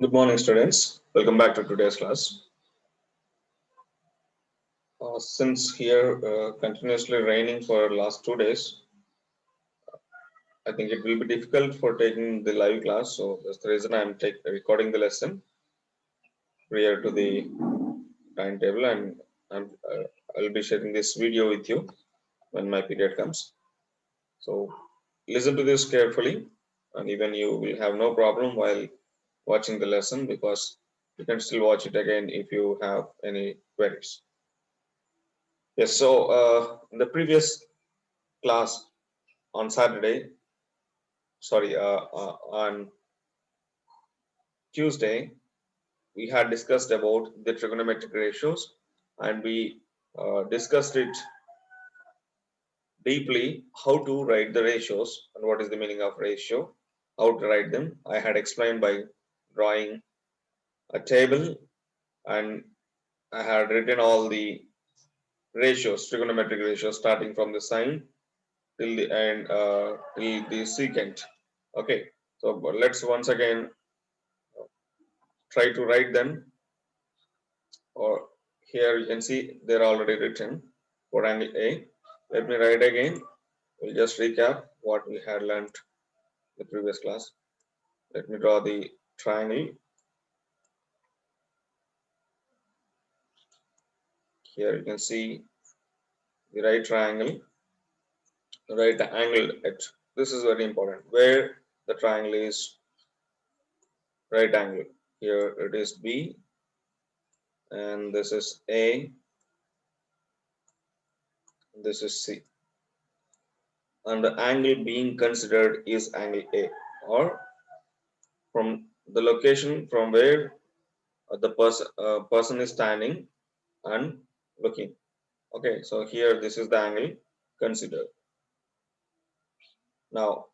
Good morning, students. Welcome back to today's class. Since here continuously raining for last 2 days, I think it will be difficult for taking the live class. So that's the reason I'm recording the lesson prior to the timetable, and I'll be sharing this video with you when my period comes. So listen to this carefully, and even you will have no problem while watching the lesson because you can still watch it again if you have any queries. Yes, so in the previous class on Saturday, on Tuesday, we had discussed about the trigonometric ratios, and we discussed it deeply how to write the ratios and what is the meaning of ratio, how to write them. I had explained by drawing a table, and I had written all the ratios, trigonometric ratios, starting from the sine till the end, till the secant. Okay, so let's once again try to write them, or here you can see they're already written for angle A. Let me write again. We'll just recap what we had learned in the previous class. Let me draw the triangle. Here you can see the right triangle, right angle at. This is very important. Where the triangle is right angle. Here it is B, and this is A, this is C. And the angle being considered is angle A, or from the location from where the person is standing and looking. Okay, so here this is the angle considered. Now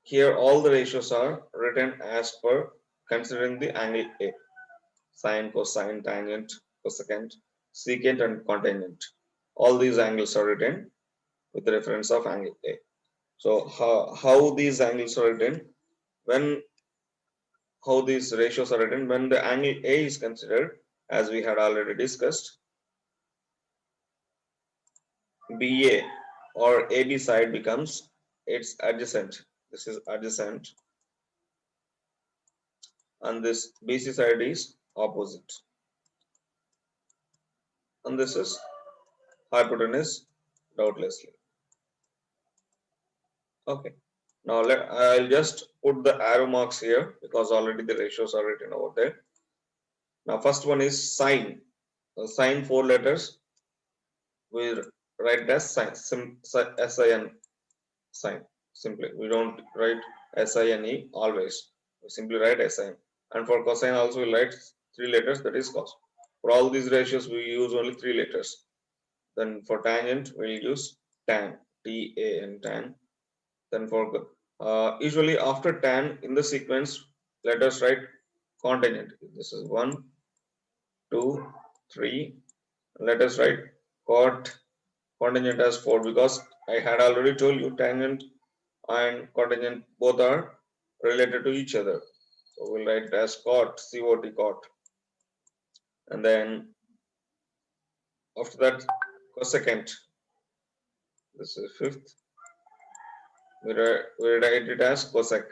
here all the ratios are written as per considering the angle A: sine, cosine, tangent, cosecant, secant, and cotangent. All these angles are written with the reference of angle A. So how these angles are written, when how these ratios are written when the angle A is considered, as we had already discussed. BA or AB side becomes its adjacent. This is adjacent, and this BC side is opposite, and this is hypotenuse, doubtlessly. Okay. Now I'll just put the arrow marks here because already the ratios are written over there. Now first one is sine. Sine, 4 letters. We write it as sine, SIN, sine. Simply, we don't write SINE always. We simply write SIN. And for cosine also we write 3 letters, that is cos. For all these ratios we use only 3 letters. Then for tangent we'll use tan, TAN, tan. Then for usually after tan in the sequence, let us write cotangent. This is 1, 2, 3. Let us write cotangent as 4 because I had already told you tangent and cotangent both are related to each other. So we'll write it as cot, COT, cot. And then after that, cosecant. This is fifth. We write it as cosec.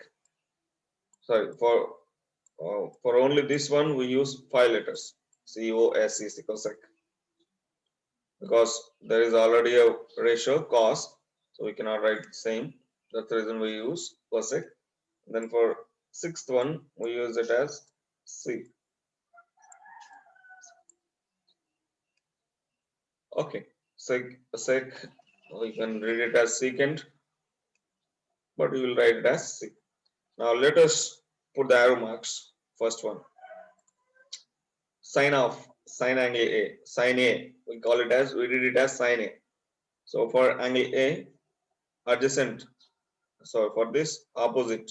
Sorry, for only this one we use 5 letters. COSEC, cosec. Because there is already a ratio cos, so we cannot write the same. That's the reason we use cosec. Then for sixth one, we use it as C. Okay, sec, we can read it as secant, but we will write it as C. Now let us put the arrow marks. First one, sine angle A, sine A, we call it as, we read it as sine A. So for angle A, adjacent, so for this opposite,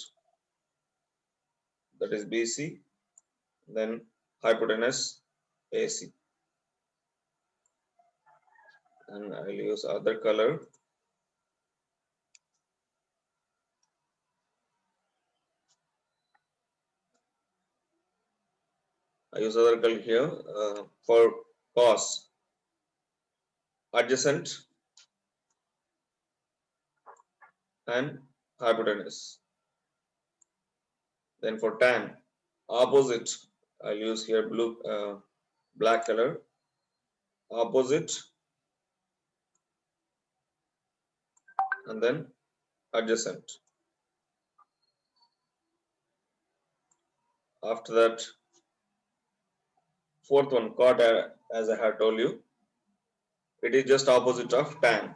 that is BC, then hypotenuse AC. And I'll use other color. I use a circle here for cos, adjacent and hypotenuse. Then for tan, opposite, I'll use here black color, opposite and then adjacent. After that, fourth one, cot, as I had told you, it is just opposite of tan.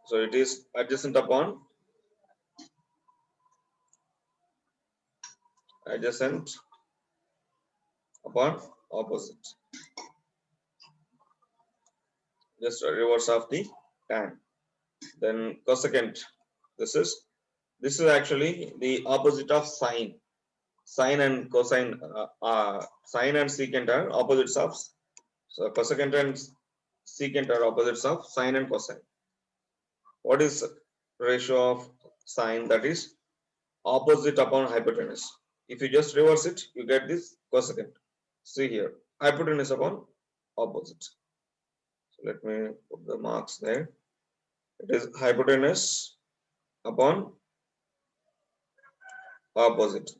So it is adjacent upon opposite. Just a reverse of the tan. Then cosecant. This is actually the opposite of sine. Sine and cosine, sine and secant are opposites of. So cosecant and secant are opposites of sine and cosine. What is ratio of sine? That is opposite upon hypotenuse. If you just reverse it, you get this cosecant. See here, hypotenuse upon opposite. So let me put the marks there. It is hypotenuse upon opposite.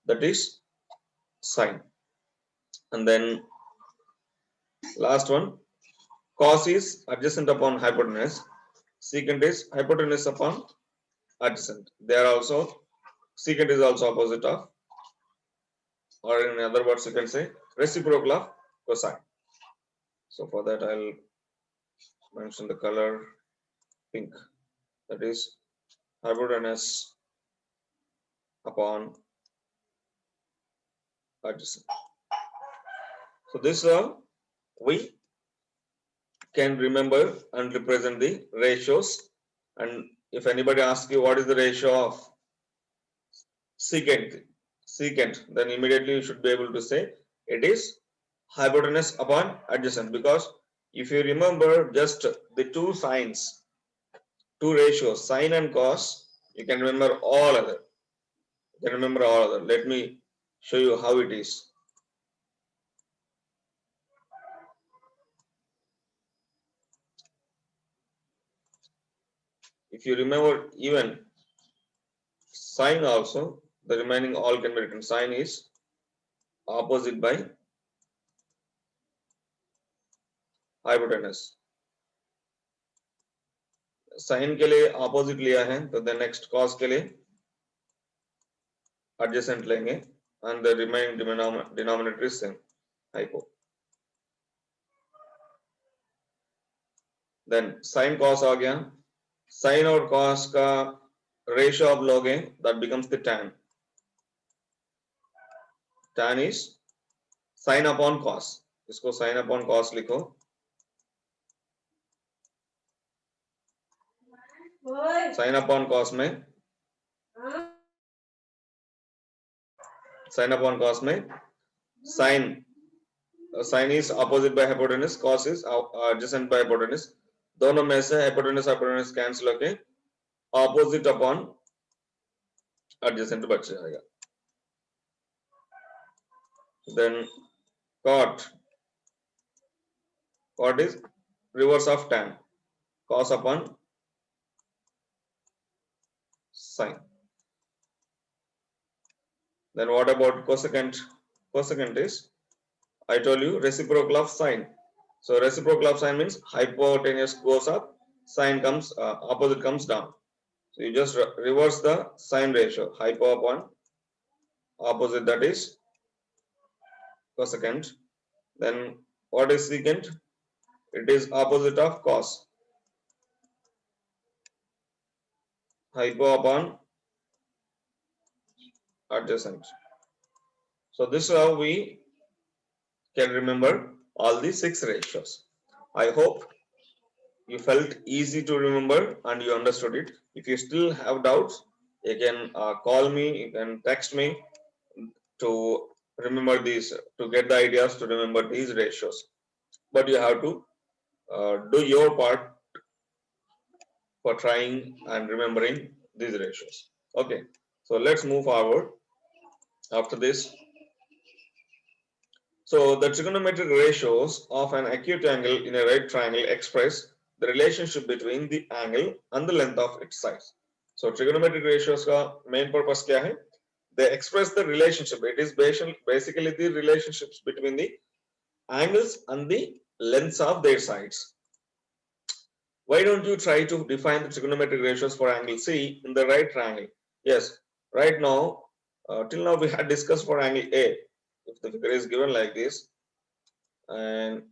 That is sine. And then last one, cos is adjacent upon hypotenuse. Secant is hypotenuse upon adjacent. They are also, secant is also opposite of, or in other words, you can say reciprocal of cosine. So for that, I'll mention the color pink. That is hypotenuse upon adjacent. So this we can remember and represent the ratios. And if anybody asks you what is the ratio of secant, then immediately you should be able to say it is hypotenuse upon adjacent, because if you remember just the two signs, two ratios, sine and cos, you can remember all other. You can remember all other. Let me show you how it is. If you remember even sine also, the remaining all can be written. Sine is opposite by hypotenuse. Sine के लिए opposite लिया है तो the next cos के लिए adjacent लेंगे and the remaining denominator is same hypo. Then sine cos आ गया, साइन और कॉस का रेशियो आप लोगे that becomes the tan. tan is sine upon cos, इसको साइन अपॉन कॉस लिखो. साइन अपॉन कॉस में sine is opposite by hypotenuse, cos is adjacent by hypotenuse. दोनों में से हाइपोटेन्यूज कैंसिल होके अपोजिट अपॉन एडजेसेंट बच जाएगा. Then cot is reverse of tan, cos upon sine. Then what about cosecant? Cosecant is, I told you, reciprocal of sine. So reciprocal of sine means hypotenuse goes up, sine comes opposite comes down. So you just reverse the sine ratio, hypo upon opposite, that is cosecant. Then what is secant? It is opposite of cos, hypo upon adjacent. So this is how we can remember all the 6 ratios. I hope you felt easy to remember and you understood it. If you still have doubts, you can call me, you can text me to remember these, to get the ideas to remember these ratios. But you have to do your part for trying and remembering these ratios. Okay, so let's move forward. After this, So the trigonometric ratios of an acute angle in a right triangle express the relationship between the angle and the length of its sides. So trigonometric ratios का main purpose क्या है? They express the relationship. It is basically the relationships between the angles and the lengths of their sides. Why don't you try to define the trigonometric ratios for angle C in the right triangle? Yes, right now, till now we had discussed for angle A. If the figure is given like this, and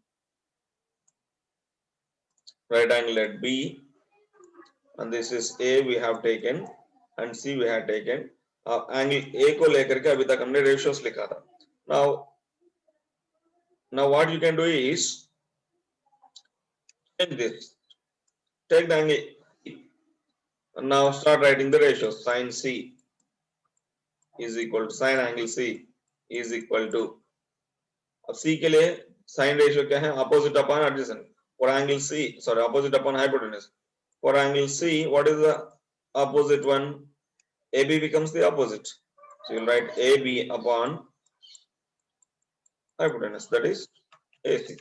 right angle at B, and this is A we have taken, and C we have taken. Angle A को लेकर के अभी तक हमने ratios लिखा था. Now what you can do is change this. Take the angle and now start writing the ratios. Sin C is equal to sin angle C is equal to, अब C के लिए sin ratio क्या है? Opposite upon adjacent. For angle C, sorry, opposite upon hypotenuse. For angle C, what is the opposite one? AB becomes the opposite. So you'll write AB upon hypotenuse, that is AC.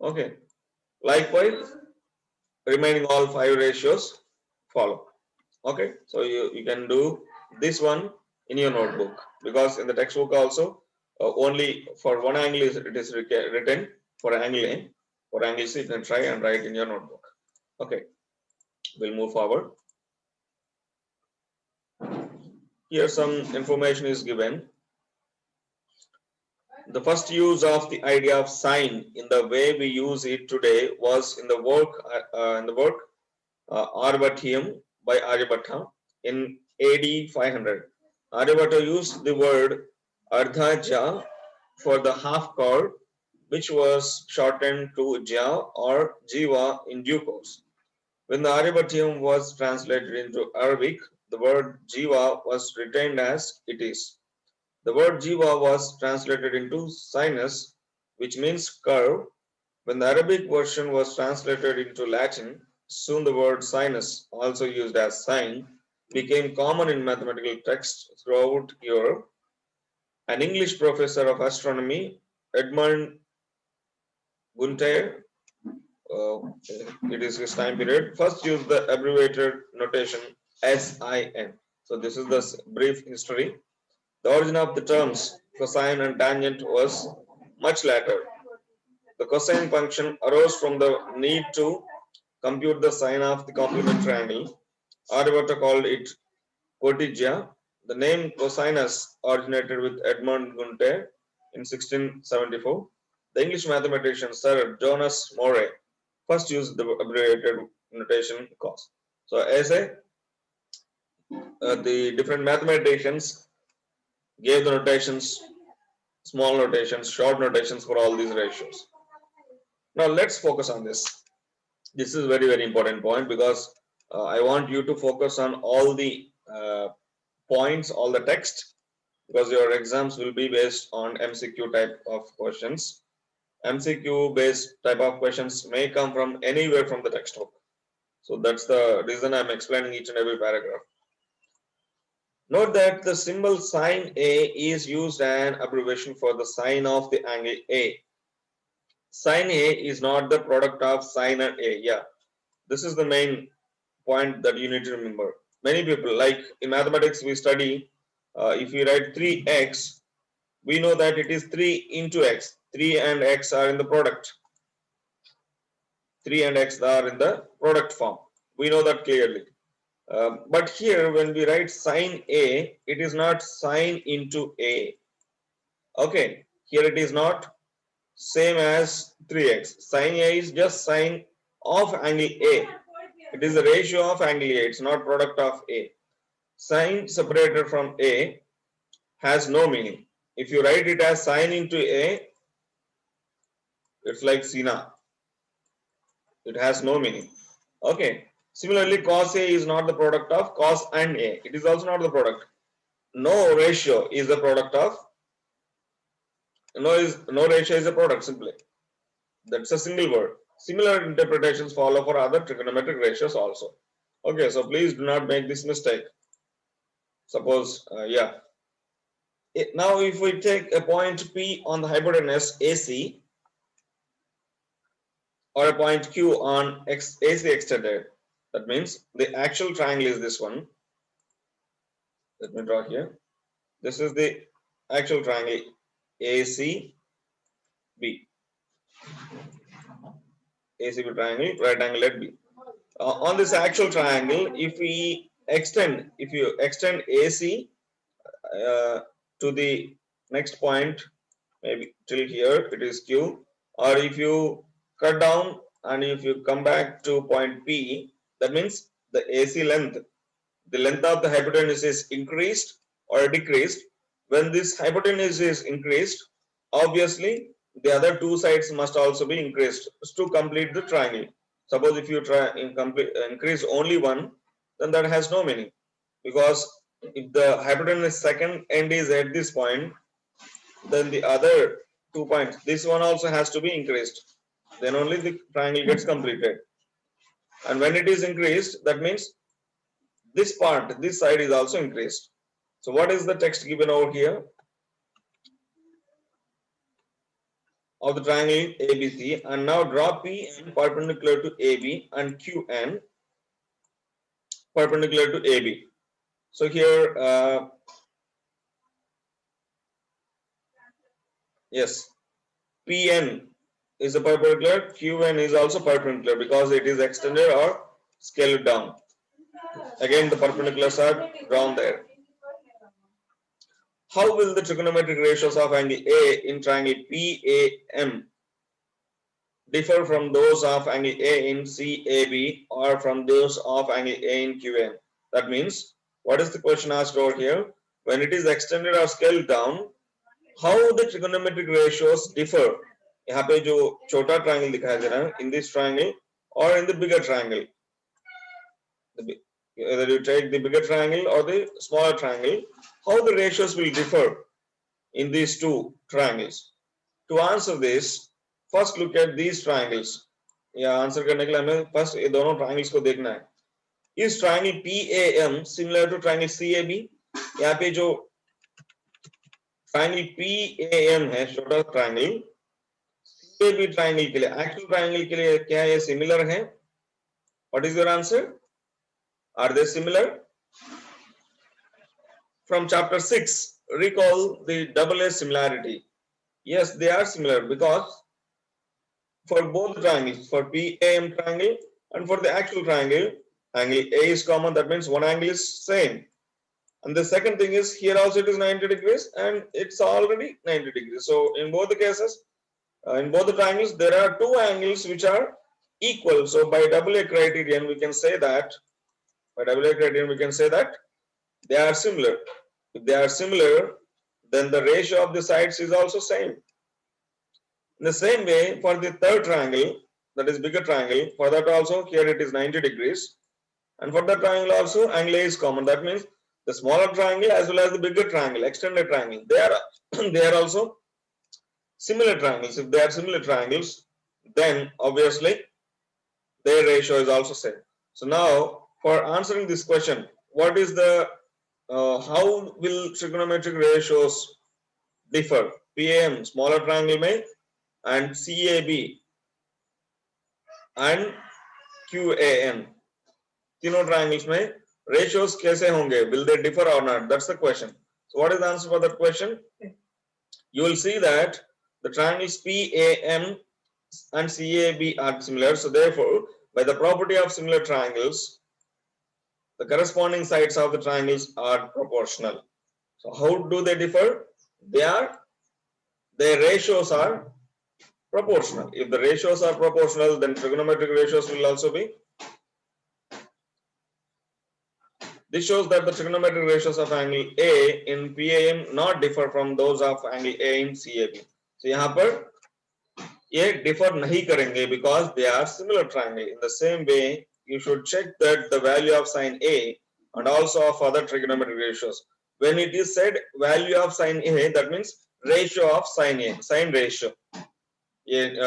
Okay. Likewise, remaining all 5 ratios follow. Okay. So you can do this one in your notebook, because in the textbook also only for one angle it is written for angle A. For angle C, you can try and write in your notebook. Okay. We'll move forward. Here some information is given. The first use of the idea of sine in the way we use it today was in the work Arvatium by Aryabhatta in AD 500. Aryabhatta used the word ardha for the half chord, which was shortened to ja or jiva in due course. When the Aryabhatium was translated into Arabic, the word jiva was retained as it is. The word jiva was translated into sinus, which means curve. When the Arabic version was translated into Latin, soon the word sinus, also used as sine, became common in mathematical texts throughout Europe. An English professor of astronomy, Edmund Gunter, it is his time period, first used the abbreviated notation SIN. So this is the brief history. The origin of the terms cosine and tangent was much later. The cosine function arose from the need to compute the sine of the complementary angle. Aryabhatta called it cotija. The name cosinus originated with Edmund Gunter in 1674. The English mathematician Sir Jonas Morey first used the abbreviated notation cos. So as the different mathematicians gave the notations, small notations, short notations for all these ratios. Now let's focus on this. This is very, very important point, because I want you to focus on all the points, all the text, because your exams will be based on MCQ type of questions. MCQ based type of questions may come from anywhere from the textbook. So that's the reason I'm explaining each and every paragraph. Note that the symbol sine A is used as an abbreviation for the sine of the angle A. Sine A is not the product of sine and A. Yeah, this is the main point that you need to remember. Many people, like in mathematics, we study if we write 3x, we know that it is 3 into x. 3 and x are in the product. 3 and x are in the product form. We know that clearly. But here, when we write sine A, it is not sine into A. Okay, here it is not same as 3x. Sine A is just sine of angle A. It is the ratio of angle A. It's not product of A. Sine separated from A has no meaning. If you write it as sine into A, it's like sina. It has no meaning. Okay. Similarly, cos A is not the product of cos and A. It is also not the product. No ratio is the product of, no ratio is a product simply. That's a single word. Similar interpretations follow for other trigonometric ratios also. Okay, so please do not make this mistake. Suppose, yeah. Now if we take a point P on the hypotenuse AC or a point Q on AC extended, that means the actual triangle is this one. Let me draw here. This is the actual triangle ACB. ACB triangle, right angle at B. On this actual triangle, if you extend AC to the next point, maybe till here it is Q, or if you cut down and if you come back to point P, that means the AC length, the length of the hypotenuse is increased or decreased. When this hypotenuse is increased, obviously the other two sides must also be increased to complete the triangle. Suppose if you try increase only one, then that has no meaning, because if the hypotenuse second end is at this point, then the other 2 points, this one also has to be increased, then only the triangle gets completed. And when it is increased, that means this part, this side is also increased. So what is the text given over here of the triangle ABC? And now draw PN perpendicular to AB and QN perpendicular to AB. So here, yes, PN is a perpendicular, QN is also perpendicular because it is extended or scaled down. Again, the perpendiculars are drawn there. How will the trigonometric ratios of angle A in triangle PAM differ from those of angle A in CAB or from those of angle A in QN? That means, what is the question asked over here? When it is extended or scaled down, how the trigonometric ratios differ? यहाँ पे जो छोटा triangle दिखाया जा रहा है, in this triangle or in the bigger triangle. Whether you take the bigger triangle or the smaller triangle, how the ratios will differ in these two triangles. To answer this, first look at these triangles. या answer करने के लिए हमें first ये दोनों triangles को देखना है. Is triangle PAM similar to triangle CAB? यहाँ पे जो triangle PAM है छोटा ट्रायंगल, CAB ट्रायंगल के लिए, एक्चुअल ट्रायंगल के लिए क्या ये सिमिलर है? What is your answer? Are they similar? From chapter 6, recall the double A similarity. Yes, they are similar because for both triangles, for PAM triangle and for the actual triangle, angle A is common, that means one angle is same. And the second thing is here also it is 90 degrees and it's already 90 degrees. So in both the cases, in both the triangles, there are two angles which are equal. So by double A criterion, we can say that they are similar. If they are similar, then the ratio of the sides is also same. In the same way, for the third triangle, that is bigger triangle, for that also here it is 90 degrees. And for that triangle also, angle A is common. That means the smaller triangle as well as the bigger triangle, extended triangle, they are also similar triangles. If they are similar triangles, then obviously their ratio is also same. So now, for answering this question, what is the how will trigonometric ratios differ? PAM smaller triangle में and CAB and QAM तीनों triangles में ratios कैसे होंगे? Will they differ or not? That's the question. So what is the answer for that question? You will see that the triangles PAM and CAB are similar. So therefore, by the property of similar triangles, the corresponding sides of the triangles are proportional. So how do they differ? Their ratios are proportional. If the ratios are proportional, then trigonometric ratios will also be. This shows that the trigonometric ratios of angle A in PAM not differ from those of angle A in CAB. So यहाँ पर ये differ नहीं करेंगे because they are similar triangle. In the same way, you should check that the value of sine A and also of other trigonometric ratios. When it is said value of sine A, that means ratio of sine A, sine ratio. It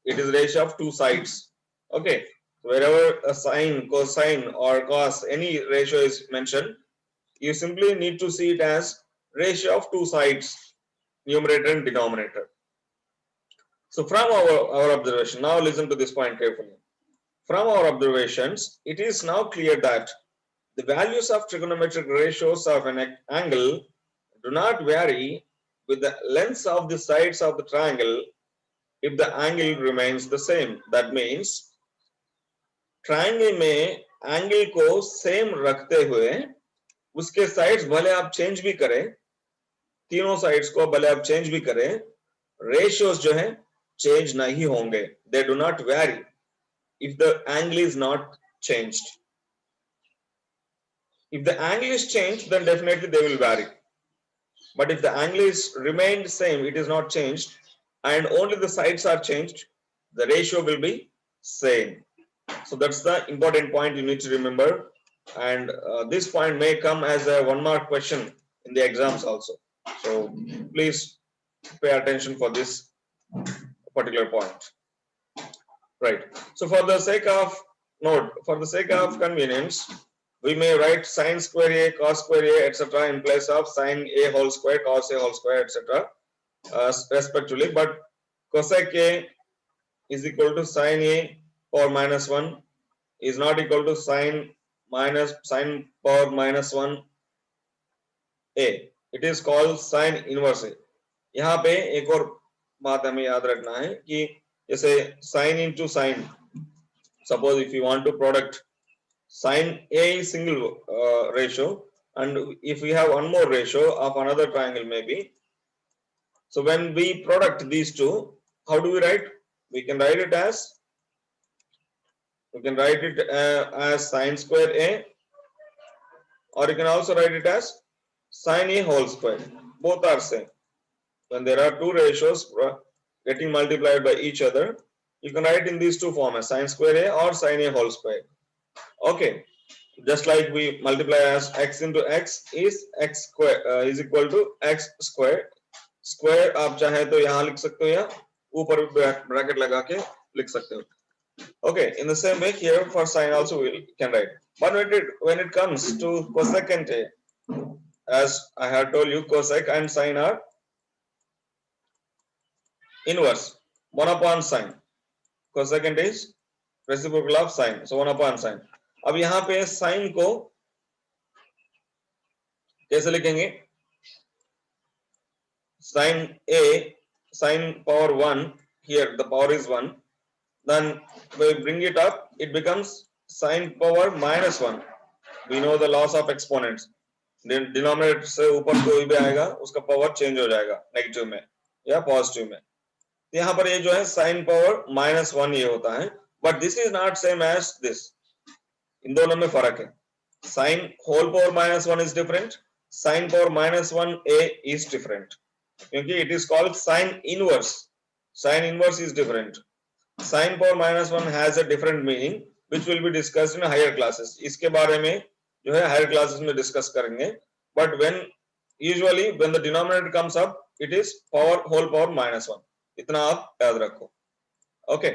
is ratio of two sides. Okay, wherever a sine, cosine or cos, any ratio is mentioned, you simply need to see it as ratio of two sides, numerator and denominator. So from our observation, now listen to this point carefully. From our observations, it is now clear that the values of trigonometric ratios of an angle do not vary with the lengths of the sides of the triangle if the angle remains the same. That means triangle में angle को same रखते हुए उसके sides भले आप change भी करें, तीनों साइड्स को भले आप चेंज भी करें, रेशियोज जो है चेंज नहीं होंगे. They do not very if the angle is not changed. If the angle is changed, then definitely they will vary. But if the angle is remained same, it is not changed, and only the sides are changed, the ratio will be same. So that's the important point you need to remember, and this point may come as a 1 mark question in the exams also. So please pay attention for this particular point. Right. So for the sake of convenience, we may write sine square a, cos square a, etc. in place of sine a whole square, cos a whole square, etc. Respectively. But cosec a is equal to sine a power minus 1 is not equal to sine power minus 1 a. It is called sine inverse a. यहाँ पे एक और बात हमें याद रखना है कि जैसे sin into sin, suppose if you want to product sin a single ratio, and if we have one more ratio of another triangle maybe, so when we product these two, how do we write? We can write it as sin square a, or you can also write it as sin a whole square. Both are same. When there are two ratios getting multiplied by each other, you can write in these two forms, sin square a or sin a whole square. Okay, just like we multiply as x into x is x square is equal to x square. Square आप चाहे तो यहाँ लिख सकते हो या ऊपर bracket लगा के लिख सकते हो. Okay, in the same way here for sin also we can write. But when it comes to cosecant a, as I have told you, cosec and sin are inverse, 1 upon sine. Cosecant is reciprocal of sine, so 1 upon sine. अब यहाँ पे sine को कैसे लिखेंगे? Sin a, sine power 1, here the power is 1, then we bring it up, it becomes sine power minus 1. We know the laws of exponents. Denominator से ऊपर कोई भी आएगा उसका पावर चेंज हो जाएगा नेगेटिव में या पॉजिटिव में. यहाँ पर ये जो है साइन पावर माइनस 1 ये होता है, but this is not same as this. इन दोनों में फर्क है. Sine whole power minus 1 is different, sine power minus 1 A is different, क्योंकि it is called sine inverse. Sine inverse is different. Sine power minus 1 has a different meaning which will be discussed in higher classes. इसके बारे में जो है higher classes में discuss करेंगे. But when usually when the denominator comes up it is power whole power minus 1. इतना आप याद रखो. Okay.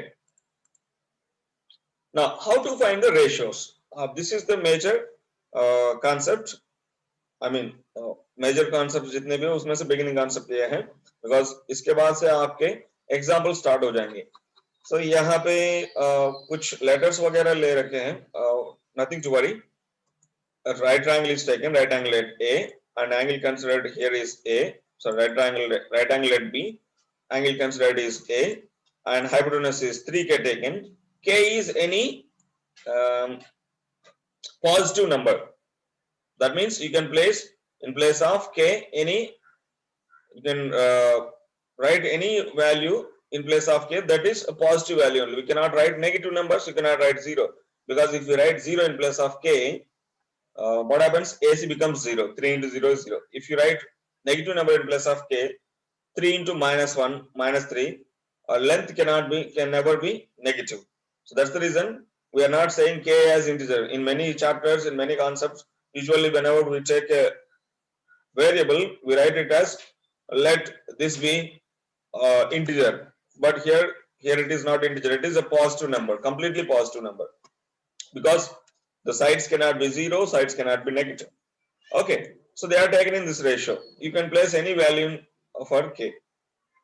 Now, how to find the ratios? This is the major concept. I mean, major concept जितने भी हैं उसमें से beginning concept ये है, because इसके बाद से आपके example start हो जाएंगे. So यहाँ पे कुछ letters वगैरह ले रखे हैं. Nothing to worry. A right triangle is taken. Right angle at A, and angle considered here is A. So right angle at B. Angle considered is A, and hypotenuse is 3k taken. K is any positive number. That means you can place in place of K any, you can write any value in place of K that is a positive value only. We cannot write negative numbers, you cannot write 0, because if you write 0 in place of K, what happens? AC becomes 0. 3 into 0 is 0. If you write negative number in place of K, 3 into minus 1, minus 3, length can never be negative. So that's the reason we are not saying K as integer. In many chapters, in many concepts, usually whenever we take a variable, we write it as let this be integer. But here it is not integer. It is a positive number, completely positive number, because the sides cannot be 0, sides cannot be negative. Okay. So they are taken in this ratio. You can place any value for k.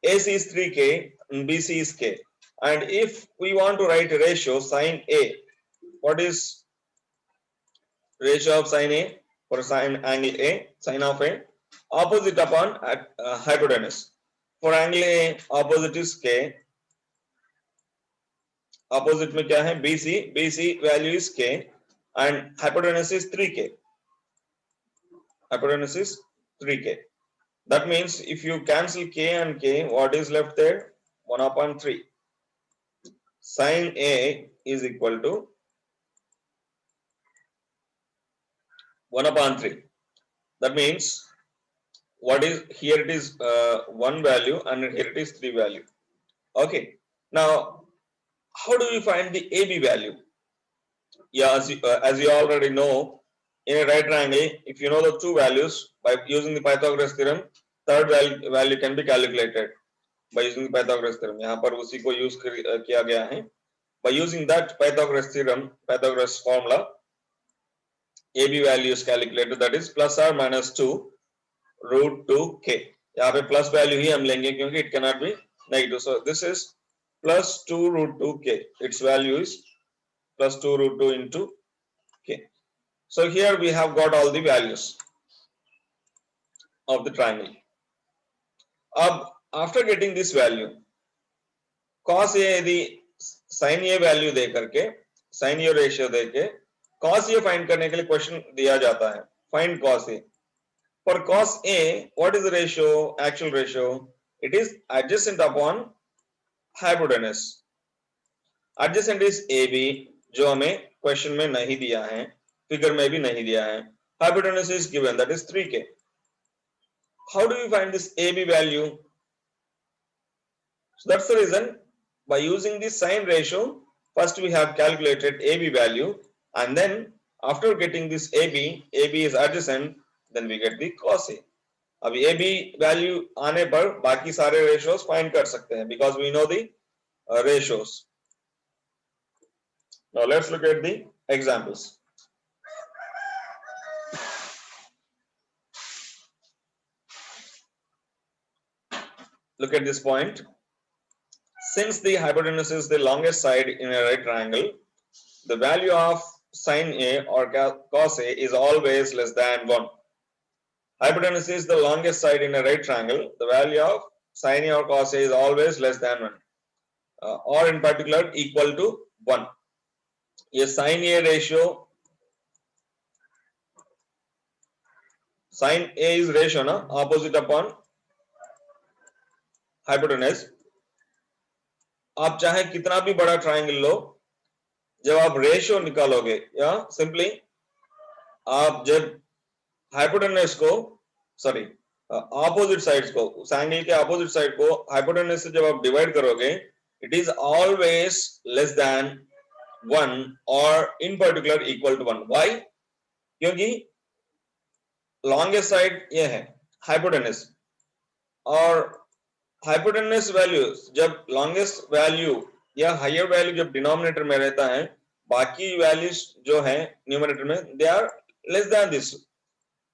AC is 3k and BC is k. And if we want to write a ratio sine A, what is ratio of sine A for sine angle A? Sine of A opposite upon hypotenuse. For angle A, opposite is k. Opposite में क्या है? BC. BC value is k and hypotenuse is 3k. Hypotenuse is 3k. That means if you cancel k and k, what is left there? 1 upon 3. Sine A is equal to 1 upon 3. That means what is here? It is 1 value and here it is 3 value. Okay. Now, how do we find the AB value? Yeah, as you already know, in a right triangle, if you know the two values by using the Pythagoras theorem, third value can be calculated by using the Pythagoras theorem. यहाँ पर उसी को use किया गया है. By using that Pythagoras theorem, Pythagoras formula, AB value is calculated, that is plus or minus 2 root 2k. यहाँ पे plus value ही हम लेंगे क्योंकि it cannot be negative. So this is plus 2 root 2k. Its value is plus 2 root 2 into k. So here we have got all the values of the triangle. After getting this value, cos A यदि sin A value दे करके, sin A ratio दे के cos A find करने के लिए question दिया जाता है. Find cos A. For cos A, what is the ratio? Actual ratio. It is adjacent upon hypotenuse. Adjacent is AB, जो हमें क्वेश्चन में नहीं दिया है, फिगर में भी नहीं दिया है. Hypotenuse is given, that is 3k. How do we find this AB value? So that's the reason, by using this sine ratio, first we have calculated AB value, and then after getting this AB is adjacent, then we get the cos A. अभी AB value आने पर बाकी सारे ratios find कर सकते हैं because we know the ratios. Now let's look at the examples. Look at this point. Since the hypotenuse is the longest side in a right triangle, the value of sine A or cos A is always less than 1. Hypotenuse is the longest side in a right triangle. The value of sine A or cos A is always less than 1, or in particular equal to 1. ये sine A ratio, sine A is ratio ना, opposite upon hypotenuse. आप चाहे कितना भी बड़ा triangle लो, जब आप ratio निकालोगे या सिंपली आप जब हाइपोटेनस को ऑपोजिट साइड्स को, उस एंगल के ऑपोजिट साइड को हाइपोटेनस से जब आप डिवाइड करोगे, it is always less than 1 और in particular equal to 1. Why? क्योंकि लॉन्गेस्ट साइड ये है हाइपोटेनस, और हाइपोटेनस वैल्यू जब लॉन्गेस्ट वैल्यू या हायर वैल्यू जब डिनोमिनेटर में रहता है, बाकी वैल्यूज जो है न्यूमरेटर में they are less than this.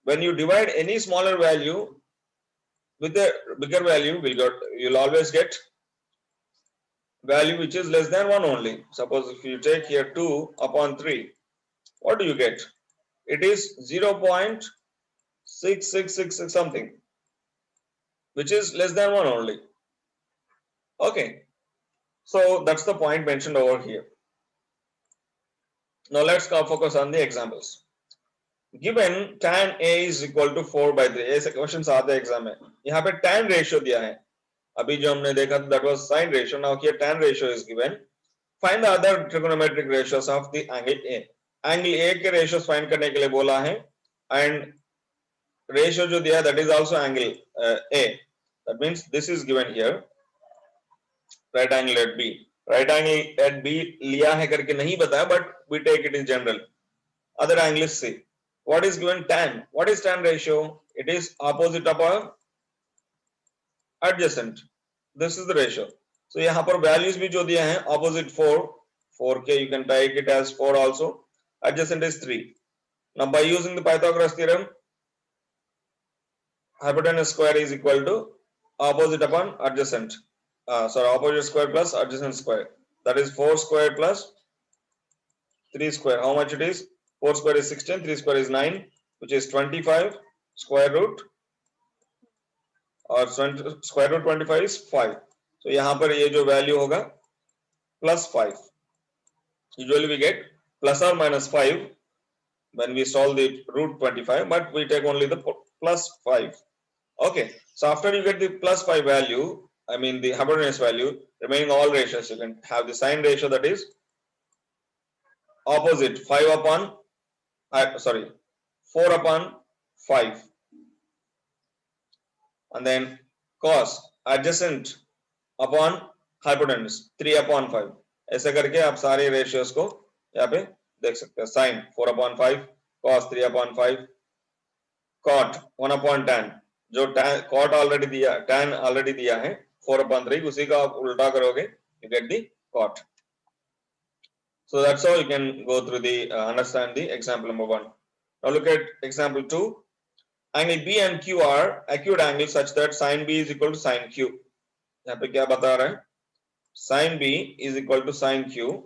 When you divide any smaller value with a bigger value, you'll always get value which is less than 1 only. Suppose if you take here 2 upon 3, what do you get? It is 0.6666 something, which is less than 1 only. Okay, so that's the point mentioned over here. Now let's focus on the examples. Given tan A is equal to 4/3, ऐसे question आते हैं exam में. यहाँ पे tan ratio दिया है, अभी जो हमने देखा that was sin ratio. Now here tan ratio is given. Find the other trigonometric ratios of the angle A. Angle A के ratios find करने के लिए बोला है, and ratio जो दिया that is also angle A. That means this is given here. Right angle at B. Right angle at B लिया है करके नहीं बताया, but we take it in general. Other angle is C. What is given? Tan. What is tan ratio? It is opposite upon adjacent. This is the ratio. So यहाँ पर values भी जो दिया है, opposite 4k, you can take it as 4 also. Adjacent is 3. Now by using the Pythagoras theorem, hypotenuse square is equal to opposite upon adjacent. Opposite square plus adjacent square. That is 4 square plus 3 square. How much it is? 4 square is 16, 3 square is 9, which is 25 square root, और square root 25 is 5. So यहाँ पर ये जो value होगा plus 5. Usually we get plus or minus 5 when we solve the root 25, but we take only the plus 5. Okay, so after you get the plus 5 value, I mean the hypotenuse value, remaining all ratios, you can have the sine ratio, that is opposite 5 upon 4 upon 5, and then cos adjacent upon hypotenuse 3 upon 5. ऐसे करके आप सारे ratios को यहाँ पे देख सकते हैं. sin 4 upon 5, cos 3 upon 5, cot 1 upon tan, जो cot already दिया, tan already दिया है 4 upon 3, उसी का आप उल्टा करोगे, you get the cot. So that's how you can go through the understand the example number 1. Now look at example 2. Angle B and Q are acute angles such that sin B is equal to sin Q. यहाँ पे क्या बता रहा है? Sin B is equal to sin Q.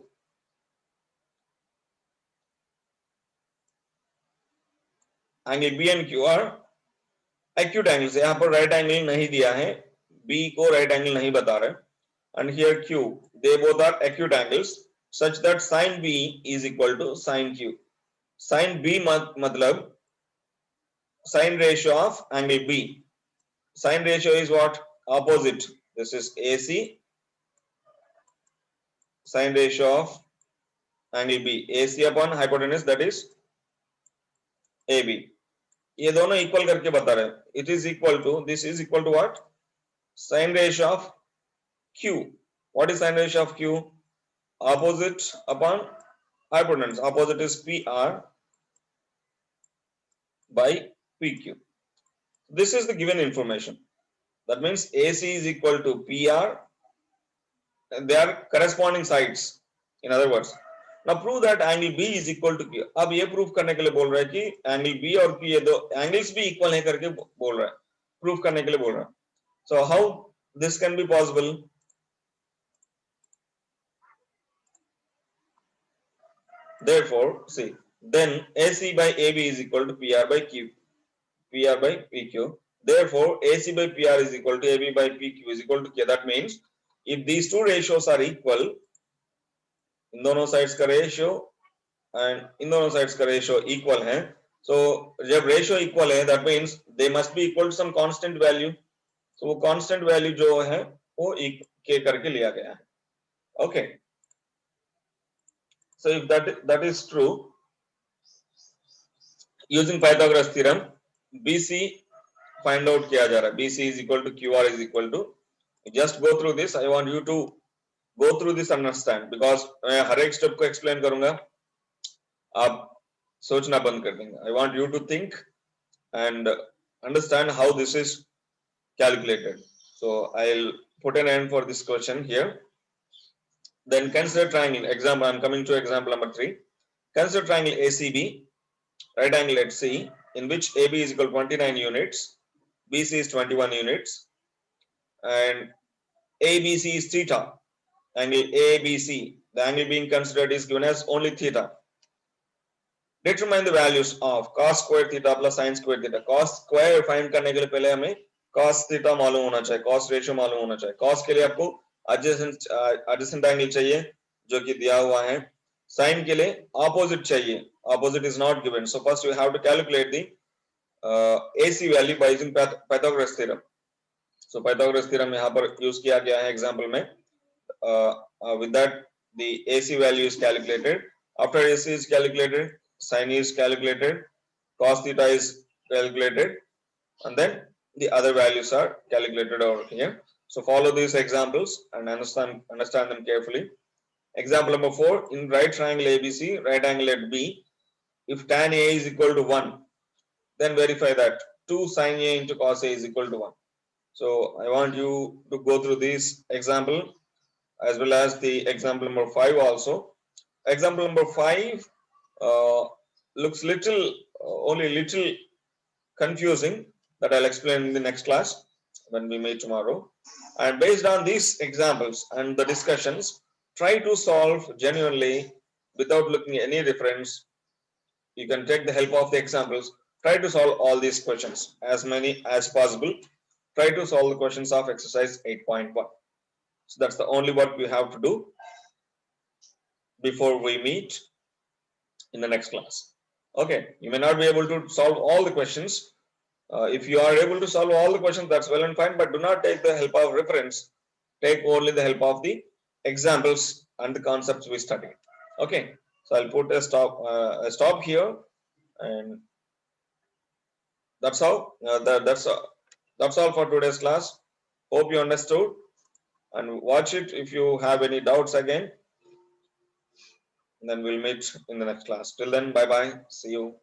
Angle B and Q are acute angles. यहाँ पर right angle नहीं दिया है, B को right angle नहीं बता रहे, and here Q, they both are acute angles such that sin B is equal to sin Q. Sin B मतलब sine ratio of angle B. Sine ratio is what? Opposite. This is AC. Sine ratio of angle B. AC upon hypotenuse, that is AB. ये दोनों equal करके बता रहे हैं. It is equal to, this is equal to what? Sine ratio of Q. What is sine ratio of Q? Opposite upon hypotenuse. Opposite is PR by PQ. This is the given information. That means AC is equal to PR, and they are corresponding sides. In other words, now prove that angle B is equal to Q. अब ये prove करने के लिए बोल रहा है कि angle B और Q ये दो angles भी equal है करके बोल रहा है, prove करने के लिए बोल रहा है. So how this can be possible? Therefore, see, then AC by AB is equal to PR by Q, PR by PQ. Therefore, AC by PR is equal to AB by PQ is equal to Q. That means if these two ratios are equal, इन दोनों sides का ratio and इन दोनों sides का ratio equal है, so जब ratio equal है, that means they must be equal to some constant value. So वो constant value जो है वो k करके लिया गया है. Okay. So if that is true, using Pythagoras theorem, BC find out किया जा रहा है. BC is equal to QR is equal to, just go through this. I want you to go through this, understand, because मैं हर एक step को explain करूंगा, आप सोचना बंद कर देंगे. I want you to think and understand how this is calculated. So I'll put an end for this question here. Then consider triangle. Example, I'm coming to example number 3. Consider triangle ACB, right angle at C, in which AB is equal to 29 units, BC is 21 units, and ABC is theta. Angle ABC, the angle being considered is given as only theta. Determine the values of cos square theta plus sin square theta. Cos square find करने के लिए पहले हमें cos theta मालूम होना चाहिए, cos ratio मालूम होना चाहिए. Cos के लिए आपको adjacent angle चाहिए जो कि दिया हुआ है. Sin के लिए opposite चाहिए, opposite is not given. So first you have to calculate the AC value by using Pythagoras theorem. So Pythagoras theorem यहाँ पर use किया गया है example में. With that the AC value is calculated. After AC is calculated, sin is calculated, cos theta is calculated, and then the other values are calculated over here. So follow these examples and understand them carefully. Example number 4, in right triangle ABC, right angle at B, if tan A is equal to 1, then verify that 2 sin A into cos A is equal to 1. So I want you to go through this example as well as the example number 5 also. Example number 5 looks only little confusing. that I'll explain in the next class when we meet tomorrow. And based on these examples and the discussions, try to solve genuinely without looking at any reference. You can take the help of the examples. Try to solve all these questions, as many as possible. Try to solve the questions of exercise 8.1. So that's the only what we have to do before we meet in the next class. Okay, you may not be able to solve all the questions. If you are able to solve all the questions, that's well and fine, but do not take the help of reference. Take only the help of the examples and the concepts we studied. Okay, so I'll put a stop here, and that's how. That's all for today's class. Hope you understood, and watch it if you have any doubts again. Then we'll meet in the next class. Till then, bye bye. See you.